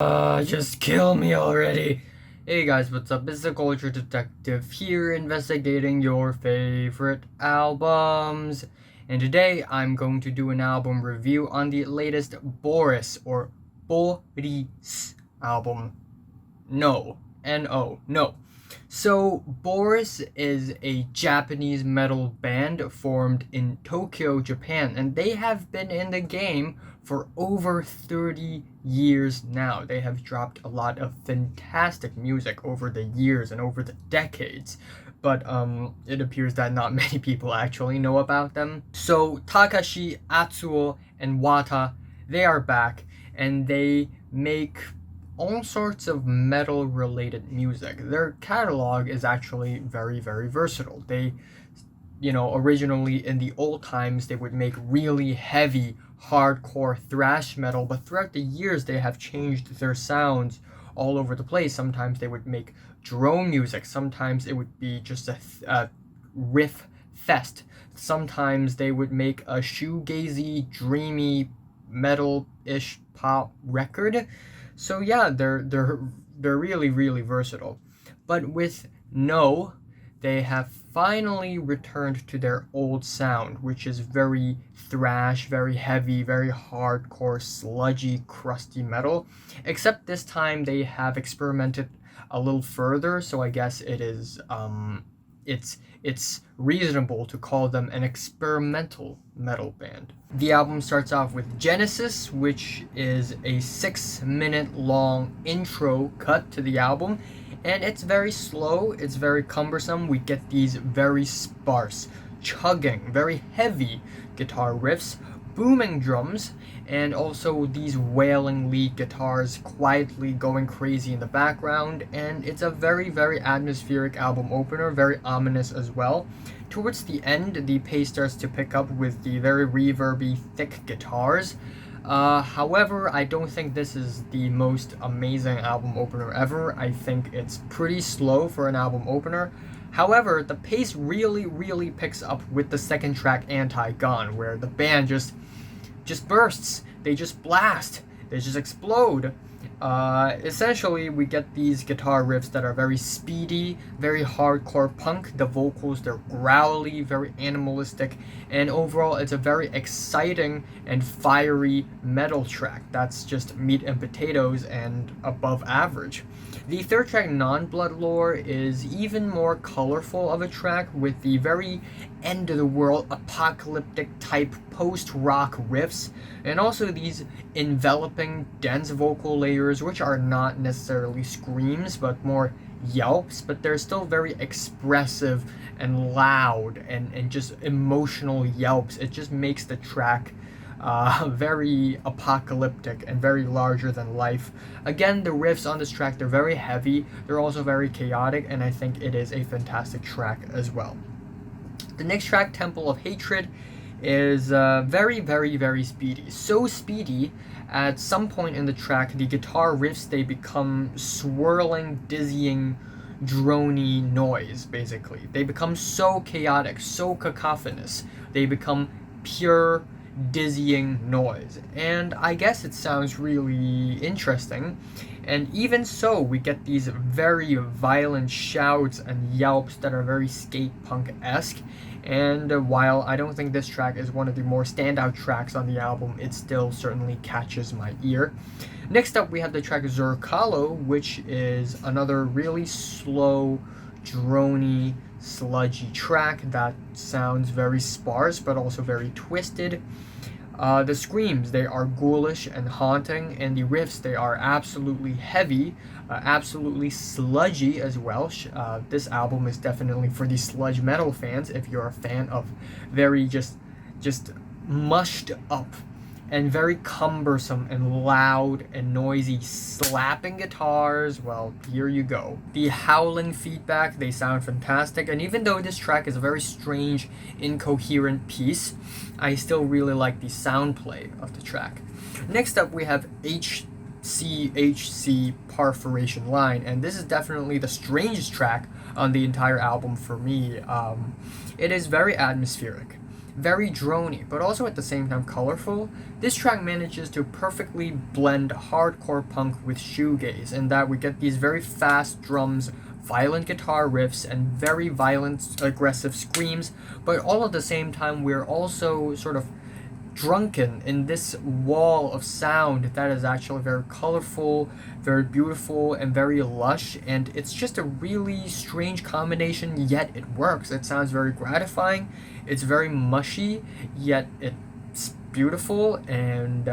Just kill me already. Hey guys, what's up? It's the Culture Detective here, investigating your favorite albums. And today I'm going to do an album review on the latest Boris or Boris album. No. N-O. No. So, Boris is a Japanese metal band formed in Tokyo, Japan, and they have been in the game for over 30 years now. They have dropped a lot of fantastic music over the years and over the decades, but it appears that not many people actually know about them. So, Takashi, Atsuo, and Wata, they are back, and they make all sorts of metal related music. Their catalog is actually very, very versatile. They, originally in the old times, they would make really heavy, hardcore thrash metal, but throughout the years, they have changed their sounds all over the place. Sometimes they would make drone music, sometimes it would be just a riff fest. Sometimes they would make a shoegazy, dreamy, metal-ish pop record. So yeah, they're really, really versatile. But with No, they have finally returned to their old sound, which is very thrash, very heavy, very hardcore, sludgy, crusty metal. Except this time they have experimented a little further, so I guess it's reasonable to call them an experimental metal band. The album starts off with Genesis, which is a 6-minute long intro cut to the album, and it's very slow, it's very cumbersome. We get these very sparse, chugging, very heavy guitar riffs, booming drums, and also these wailing lead guitars quietly going crazy in the background, and it's a very, very atmospheric album opener, very ominous as well. Towards the end, the pace starts to pick up with the very reverby, thick guitars. However, I don't think this is the most amazing album opener ever. I think it's pretty slow for an album opener. However, the pace really, really picks up with the second track, Anti-Gone, where the band just bursts, they just blast, they just explode. Essentially, we get these guitar riffs that are very speedy, very hardcore punk. The vocals, they're growly, very animalistic, and overall, it's a very exciting and fiery metal track that's just meat and potatoes and above average. The third track, Non-Blood Lore, is even more colorful of a track with the very end-of-the-world apocalyptic type post-rock riffs, and also these enveloping dense vocal layers, which are not necessarily screams but more yelps, but they're still very expressive and loud and just emotional yelps. It just makes the track very apocalyptic and very larger than life. Again, the riffs on this track, they're very heavy, they're also very chaotic, and I think it is a fantastic track as well. The next track, Temple of Hatred, is very, very, very speedy. So speedy, at some point in the track, the guitar riffs, they become swirling, dizzying, drony noise, basically. They become so chaotic, so cacophonous. They become pure, dizzying noise. And I guess it sounds really interesting. And even so, we get these very violent shouts and yelps that are very skate punk-esque. And while I don't think this track is one of the more standout tracks on the album, it still certainly catches my ear. Next up, we have the track Zerkalo, which is another really slow, drony, sludgy track that sounds very sparse but also very twisted. The screams, they are ghoulish and haunting, and the riffs, they are absolutely heavy, absolutely sludgy as well. This album is definitely for the sludge metal fans. If you're a fan of very just mushed up and very cumbersome and loud and noisy slapping guitars, well, here you go. The howling feedback, they sound fantastic, and even though this track is a very strange, incoherent piece, I still really like the sound play of the track. Next up, we have HxCxHxC Perforation line, and this is definitely the strangest track on the entire album for me. It is very atmospheric, very drony, but also at the same time colorful. This track manages to perfectly blend hardcore punk with shoegaze, in that we get these very fast drums, violent guitar riffs, and very violent, aggressive screams, but all at the same time we're also sort of drunken in this wall of sound that is actually very colorful, very beautiful, and very lush, and it's just a really strange combination, yet it works. It sounds very gratifying, it's very mushy, yet it's beautiful, and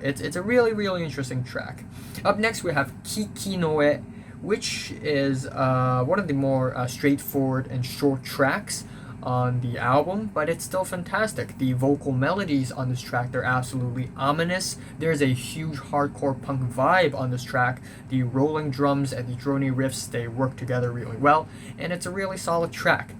it's a really interesting track. Up next we have Kikinoue, which is one of the more straightforward and short tracks on the album, but it's still fantastic. The vocal melodies on this track, they're absolutely ominous. There's a huge hardcore punk vibe on this track. The rolling drums and the drony riffs, they work together really well, and it's a really solid track.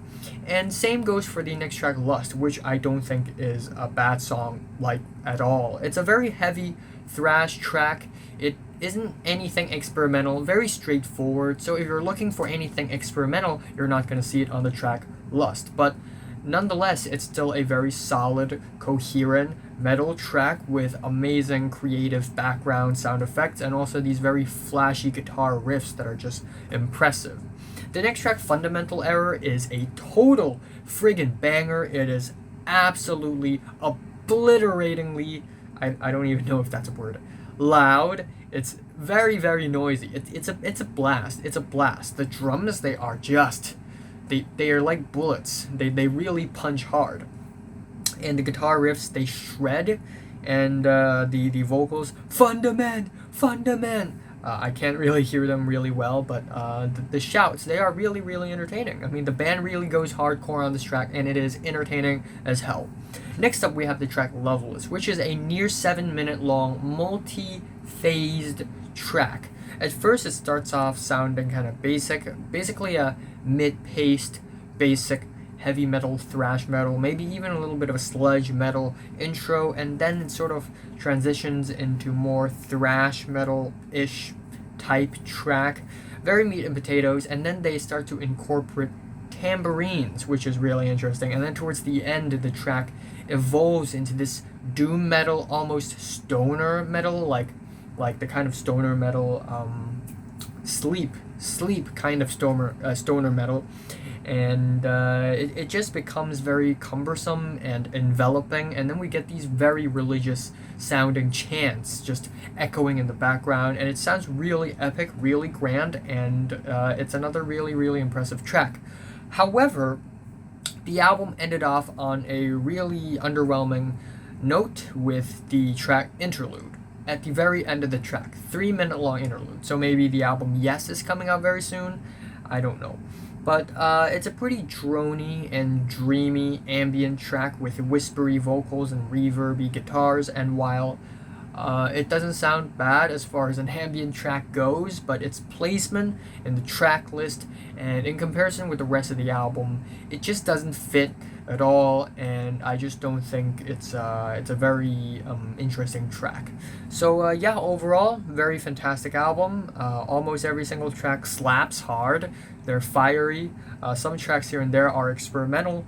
And same goes for the next track, Lust, which I don't think is a bad song, like, at all. It's a very heavy thrash track. It isn't anything experimental, very straightforward, so if you're looking for anything experimental, you're not going to see it on the track Lust. But nonetheless, it's still a very solid, coherent metal track with amazing creative background sound effects and also these very flashy guitar riffs that are just impressive. The next track, Fundamental Error, is a total friggin' banger. It is absolutely obliteratingly, I don't even know if that's a word, loud. It's very noisy. It's a blast. It's a blast. The drums, they are just, they are like bullets. They really punch hard. And the guitar riffs, they shred, and the vocals, fundament. I can't really hear them really well, but the shouts, they are really entertaining. I mean, the band really goes hardcore on this track, and it is entertaining as hell. Next up, we have the track Loveless, which is a near 7-minute long, multi-phased track. At first, it starts off sounding kind of basically a mid-paced, basic heavy metal, thrash metal, maybe even a little bit of a sludge metal intro, and then it sort of transitions into more thrash metal-ish type track, very meat and potatoes, and then they start to incorporate tambourines, which is really interesting, and then towards the end the track evolves into this doom metal, almost stoner metal, like the kind of stoner metal, sleep kind of stoner metal, and it just becomes very cumbersome and enveloping, and then we get these very religious sounding chants just echoing in the background, and it sounds really epic, really grand, and it's another really impressive track. However, the album ended off on a really underwhelming note with the track Interlude. At the very end of the track, 3-minute long interlude. So maybe the album Yes is coming out very soon. I don't know. But it's a pretty drony and dreamy ambient track with whispery vocals and reverby guitars, and while it doesn't sound bad as far as an ambient track goes, but its placement in the track list and in comparison with the rest of the album, it just doesn't fit at all, and I just don't think it's a very interesting track. So yeah, overall, very fantastic album. Almost every single track slaps hard. They're fiery. Some tracks here and there are experimental,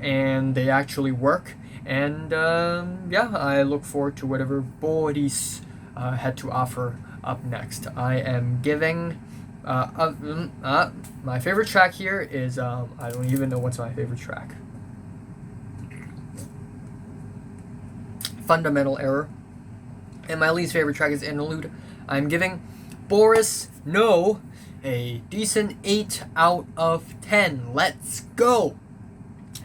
and they actually work. And yeah, I look forward to whatever Boris had to offer up next. I am giving my favorite track here is I don't even know what's my favorite track. Fundamental Error. And my least favorite track is Interlude. I'm giving Boris No a decent 8 out of 10. Let's go!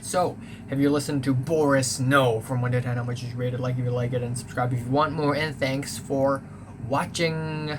So, have you listened to Boris No from 1 to 10? How much did you rate it? Like if you like it, and subscribe if you want more. And thanks for watching.